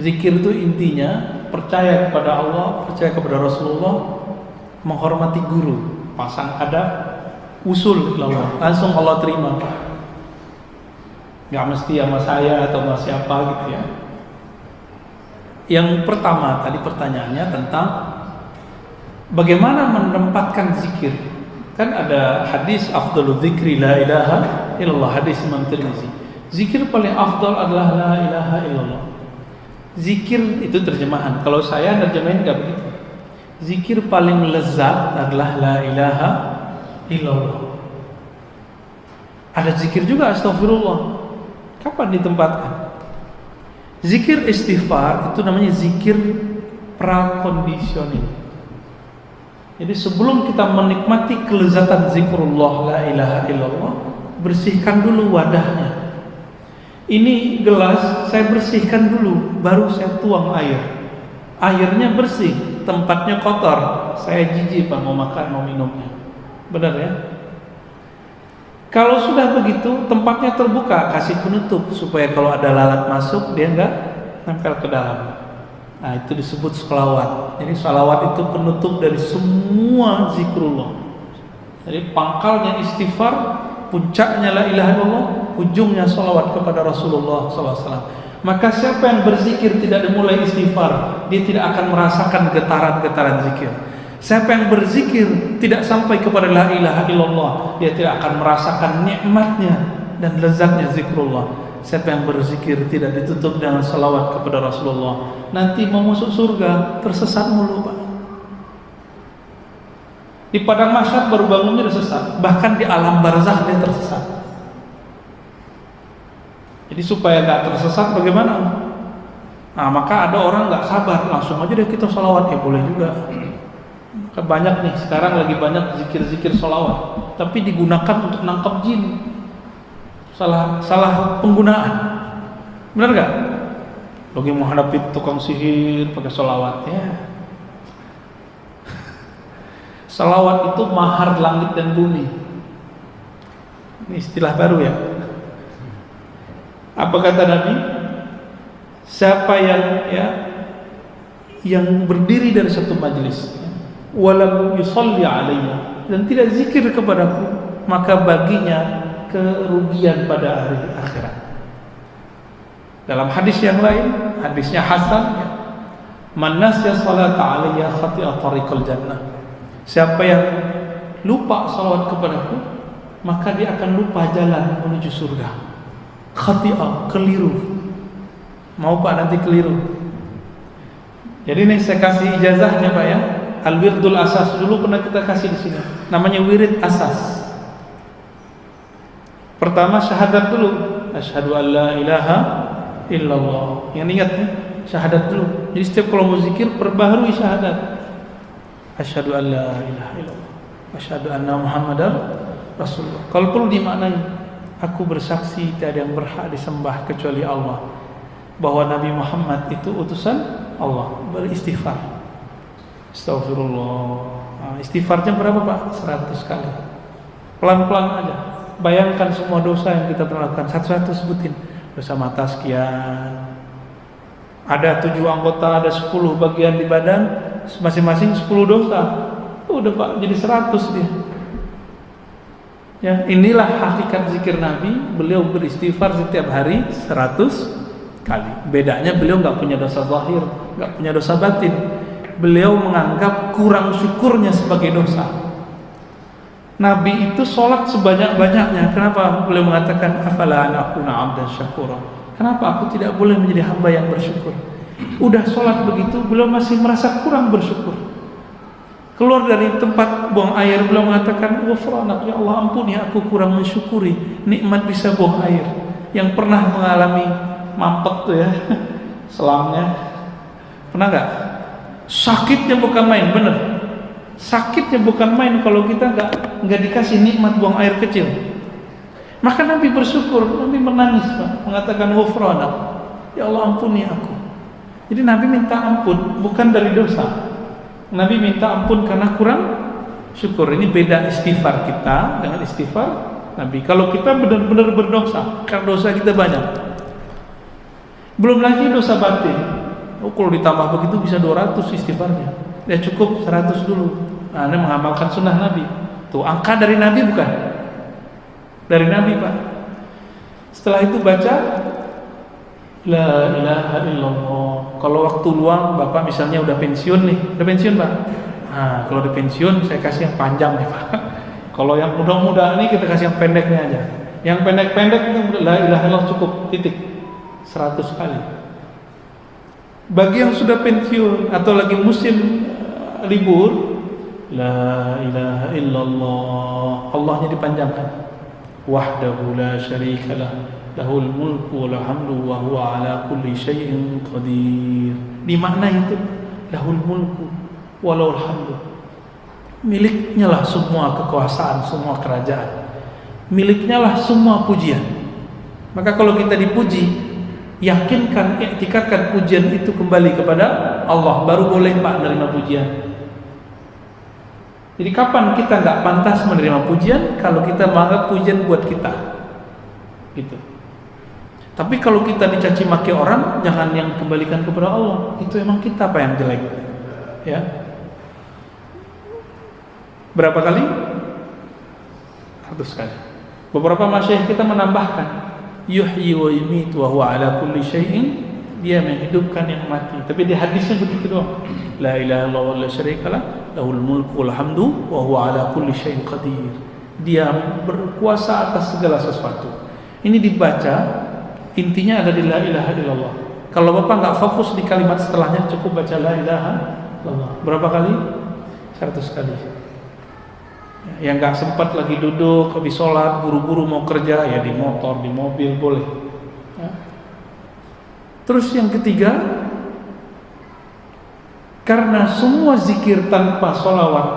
Zikir itu intinya percaya kepada Allah, percaya kepada Rasulullah, menghormati guru, pasang adab, usul ilallah, langsung Allah terima. Gak mesti sama saya atau sama siapa gitu ya. Yang pertama tadi pertanyaannya tentang bagaimana menempatkan zikir. Kan ada hadis afdalul dzikri la ilaha illallah, hadis Imam Tirmizi. Zikir paling afdal adalah la ilaha illallah. Zikir itu terjemahan. Kalau saya terjemahin enggak begitu. Zikir paling lezat adalah la ilaha illallah. Ada zikir juga astagfirullah. Kapan ditempatkan? Zikir istighfar itu namanya zikir prakondisional. Jadi sebelum kita menikmati kelezatan zikrullah la ilaha illallah, bersihkan dulu wadahnya. Ini gelas saya bersihkan dulu, baru saya tuang air. Airnya bersih, tempatnya kotor, saya jijik Pak mau makan mau minumnya. Benar ya? Kalau sudah begitu, tempatnya terbuka, kasih penutup supaya kalau ada lalat masuk dia enggak nempel ke dalam. Nah, itu disebut sholawat. Jadi sholawat itu penutup dari semua zikrullah. Jadi pangkalnya istighfar, puncaknya la ilaha illallah, ujungnya sholawat kepada Rasulullah SAW. Maka siapa yang berzikir tidak dimulai istighfar, dia tidak akan merasakan getaran-getaran zikir. Siapa yang berzikir tidak sampai kepada la ilaha illallah, dia tidak akan merasakan nikmatnya dan lezatnya zikrullah. Siapa yang berzikir tidak ditutup dengan salawat kepada Rasulullah, nanti mau masuk surga tersesat mulu Pak. Di padang mahsyar baru bangunnya udah sesat, bahkan di alam barzakh dia tersesat. Jadi supaya gak tersesat bagaimana? Nah maka ada orang gak sabar, langsung aja deh kita salawat, ya boleh juga. Banyak nih sekarang lagi banyak zikir-zikir salawat, tapi digunakan untuk nangkap jin. Salah penggunaan. Benar gak? Lagi menghadapi tukang sihir pakai salawat ya. Salawat itu mahar langit dan bumi. Ini istilah baru ya. Apa kata Nabi? Siapa yang berdiri dari satu majlis walam yusalli alayya, dan tidak zikir kepadaku, maka baginya kerugian pada hari akhirat. Dalam hadis yang lain, hadisnya hasan ya, man nasiya salata alayya khati'a tariqal jannah. Siapa yang lupa salawat kepadaku, maka dia akan lupa jalan menuju surga. Khati'a, keliru. Mau Pak nanti keliru. Jadi nih saya kasih ijazahnya Pak ya. Al-wirdul asas dulu pernah kita kasih di sini. Namanya wirid asas. Pertama syahadat dulu. Asyhadu an la ilaha illallah. Yang ingat ya, syahadat dulu. Jadi setiap kalau mau zikir perbaharui syahadat. Asyhadu an la ilaha illallah. Asyhadu anna Muhammadar Rasulullah. Kalau perlu dimaknai, aku bersaksi tiada yang berhak disembah kecuali Allah, bahwa Nabi Muhammad itu utusan Allah. Beristighfar. Astagfirullah. Nah, istighfarnya berapa Pak? 100 kali. Pelan-pelan aja. Bayangkan semua dosa yang kita pernah lakukan. Satu-satu sebutin. Dosa mata sekian. Ada 7 anggota, ada 10 bagian di badan, masing-masing 10 dosa. Udah Pak, jadi 100 dia. Ya, inilah hakikat zikir Nabi. Beliau beristighfar setiap hari 100 kali. Bedanya beliau nggak punya dosa zahir, nggak punya dosa batin. Beliau menganggap kurang syukurnya sebagai dosa. Nabi itu sholat sebanyak-banyaknya. Kenapa? Beliau mengatakan afala an akuna abdan syakura. Kenapa aku tidak boleh menjadi hamba yang bersyukur? Udah sholat begitu, beliau masih merasa kurang bersyukur. Keluar dari tempat buang air, beliau mengatakan ghufranak ya Allah, ampuni aku kurang mensyukuri nikmat bisa buang air. Yang pernah mengalami mampet tuh ya selangnya, pernah nggak? Sakitnya bukan main, bener. Sakitnya bukan main kalau kita nggak dikasih nikmat buang air kecil. Maka Nabi bersyukur, Nabi menangis Pak, mengatakan ghufranak, ya Allah ampuni aku. Jadi Nabi minta ampun bukan dari dosa. Nabi minta ampun karena kurang syukur. Ini beda istighfar kita dengan istighfar Nabi. Kalau kita benar-benar berdosa, karena dosa kita banyak. Belum lagi dosa batin. Oh, kalau ditambah begitu bisa 200 istighfarnya. Ya cukup 100 dulu. Nah, Anda mengamalkan sunnah Nabi. Tuh, angka dari Nabi bukan? Dari Nabi, Pak. Setelah itu baca La ilaha illallah. Kalau waktu luang Bapak misalnya udah pensiun nih. Udah pensiun, Pak? Nah, kalau udah pensiun saya kasih yang panjang nih, Pak. Kalau yang muda-muda nih kita kasih yang pendeknya aja. Yang pendek-pendek itu la ilaha illallah cukup, titik. 100 kali. Bagi yang sudah pensiun atau lagi musim libur, la ilaha illallah, Allahnya dipanjangkan. Wahdahu la syarikalah, lahul mulku wal hamdu wa huwa ala kulli syai'in qadir. Di makna itu, lahul mulku walahul hamdu. Miliknya lah semua kekuasaan, semua kerajaan. Miliknya lah semua pujian. Maka kalau kita dipuji, yakinkan, iktikadkan pujian itu kembali kepada Allah, baru boleh Pak menerima pujian. Jadi kapan kita nggak pantas menerima pujian? Kalau kita menganggap pujian buat kita, gitu. Tapi kalau kita dicaci maki orang, jangan yang kembalikan kepada Allah. Itu emang kita Pak yang jelek, ya. Berapa kali? 100 kali. Beberapa masyayikh kita menambahkan, yuhyi wa yumitu wa huwa ala kulli syai'in, dia menghidupkan yang mati. Tapi di hadisnya begitu doang. La ilaha illallah wa la syarikalah, lahul mulku wal hamdu wa huwa ala kulli syai'in qadir. Dia berkuasa atas segala sesuatu. Ini dibaca, intinya ada di la ilaha illallah. Kalau Bapak enggak fokus di kalimat setelahnya, cukup baca la ilaha illallah. Berapa kali? 100 kali. Yang nggak sempat lagi duduk habis sholat, buru-buru mau kerja, ya di motor, di mobil boleh, ya. Terus yang ketiga, karena semua zikir tanpa sholawat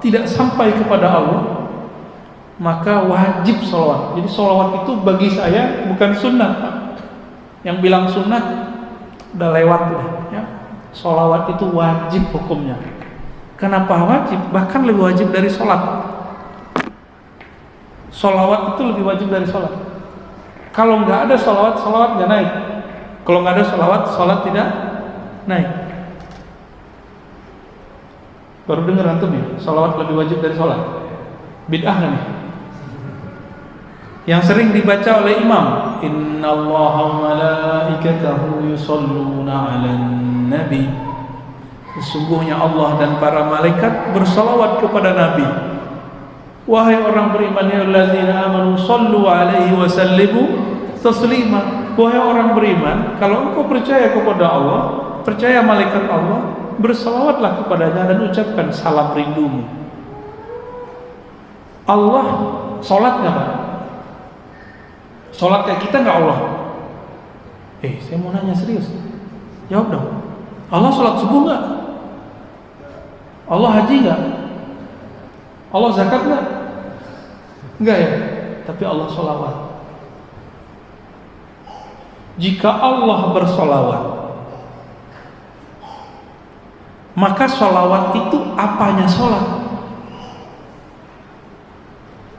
tidak sampai kepada Allah, maka wajib sholawat. Jadi sholawat itu bagi saya bukan sunnah, Pak. Yang bilang sunnah udah lewat udah, ya. Sholawat itu wajib hukumnya. Kenapa wajib? Bahkan lebih wajib dari sholat. Sholawat itu lebih wajib dari sholat. Kalau nggak ada sholawat, sholawat nggak naik. Kalau nggak ada sholawat, sholat tidak naik. Baru dengar antum ya, sholawat lebih wajib dari sholat. Bid'ah nggak nih? Yang sering dibaca oleh imam, Innallaha wa malaikatahu yusholluna 'alan nabi. Sesungguhnya Allah dan para malaikat bersalawat kepada Nabi. Wahai orang beriman, ya allazina amanu sallu alaihi wa sallimu taslima. Wahai orang beriman, kalau engkau percaya kepada Allah, percaya malaikat Allah, bersalawatlah kepadanya dan ucapkan salam rindumu. Allah salat enggak, Pak? Salat kayak kita enggak Allah? Saya mau nanya serius. Jawab dong. Allah salat subuh enggak? Allah haji enggak? Allah zakat enggak? Enggak ya? Tapi Allah sholawat. Jika Allah bersolawat, maka sholawat itu apanya sholat?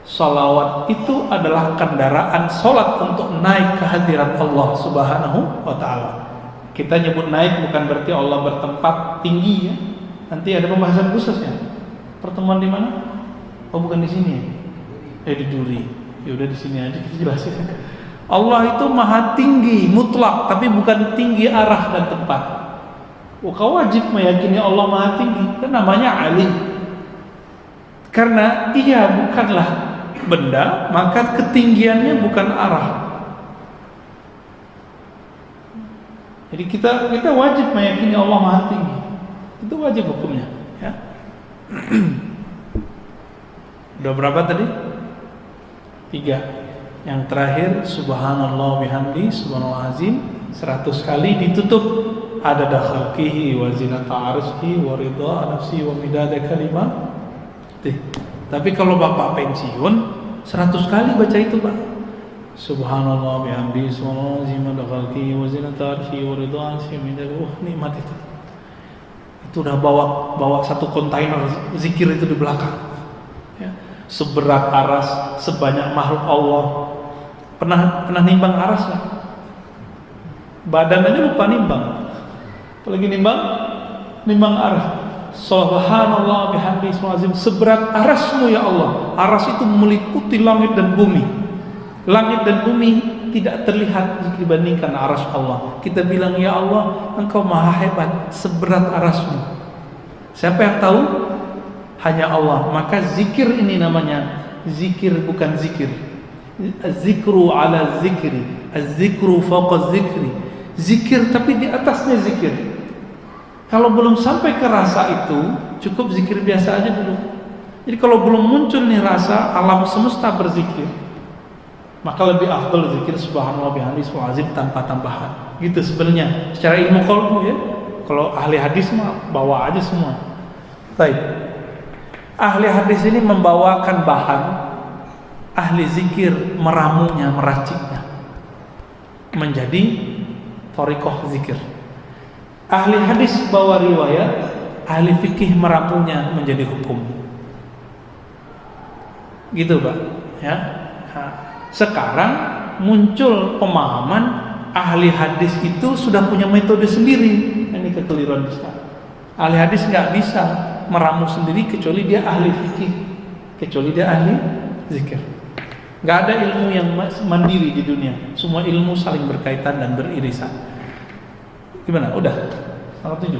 Sholawat itu adalah kendaraan sholat untuk naik ke hadirat Allah Subhanahu wa ta'ala. Kita nyebut naik bukan berarti Allah bertempat tinggi ya. Nanti ada pembahasan khususnya. Pertemuan di mana? Oh, bukan di sini. Di Duri. Ya udah di sini aja kita jelasin. Allah itu maha tinggi mutlak, tapi bukan tinggi arah dan tempat. Kau wajib meyakini Allah maha tinggi. Kan namanya Ali. Karena dia bukanlah benda, maka ketinggiannya bukan arah. Jadi kita wajib meyakini Allah maha tinggi. Itu wajib hukumnya, ya. Udah berapa tadi? 3. Yang terakhir, subhanallah bihamdi, subhanallah azim, 100 kali ditutup adada khalqihi wa zinata arsyihi wa ridha nafsi wa midada kalimah. Tapi kalau Bapak pensiun 100 kali baca itu, Pak. Subhanallah bihamdi, subhanallah azim, adada khalqihi wa zinata arsyihi wa ridha nafsi wa midada. Nikmat itu. Itu udah bawa satu kontainer zikir itu di belakang. Seberat aras, sebanyak makhluk Allah. Pernah nimbang aras lah? Badan aja lupa nimbang. Apalagi nimbang aras. Subhanallah bihamdi azim, seberat arasmu ya Allah. Aras itu meliputi langit dan bumi. Langit dan bumi tidak terlihat jika dibandingkan aras Allah. Kita bilang ya Allah, Engkau maha hebat, seberat arasmu. Siapa yang tahu? Hanya Allah. Maka zikir ini namanya zikir, bukan zikir. Zikru ala zikri, az-zikru fawqa zikri. Zikir tapi di atasnya zikir. Kalau belum sampai ke rasa itu, cukup zikir biasa aja dulu. Jadi kalau belum muncul nih rasa, alam semesta berzikir, maka lebih afdal zikir subhanallah bihamdi azim tanpa tambahan. Gitu sebenarnya secara ilmu qalbu ya. Kalau ahli hadis mah bawa aja semua. Baik. Ahli hadis ini membawakan bahan, ahli zikir meramunya, meraciknya menjadi thariqah zikir. Ahli hadis bawa riwayat, ahli fikih meramunya menjadi hukum. Gitu Pak ya. Nah, sekarang muncul pemahaman ahli hadis itu sudah punya metode sendiri. Ini kekeliruan besar. Ahli hadis nggak bisa meramu sendiri kecuali dia ahli fikih, kecuali dia ahli zikir. Nggak ada ilmu yang mandiri di dunia. Semua ilmu saling berkaitan dan beririsan. Gimana? Udah? Tanggal 7?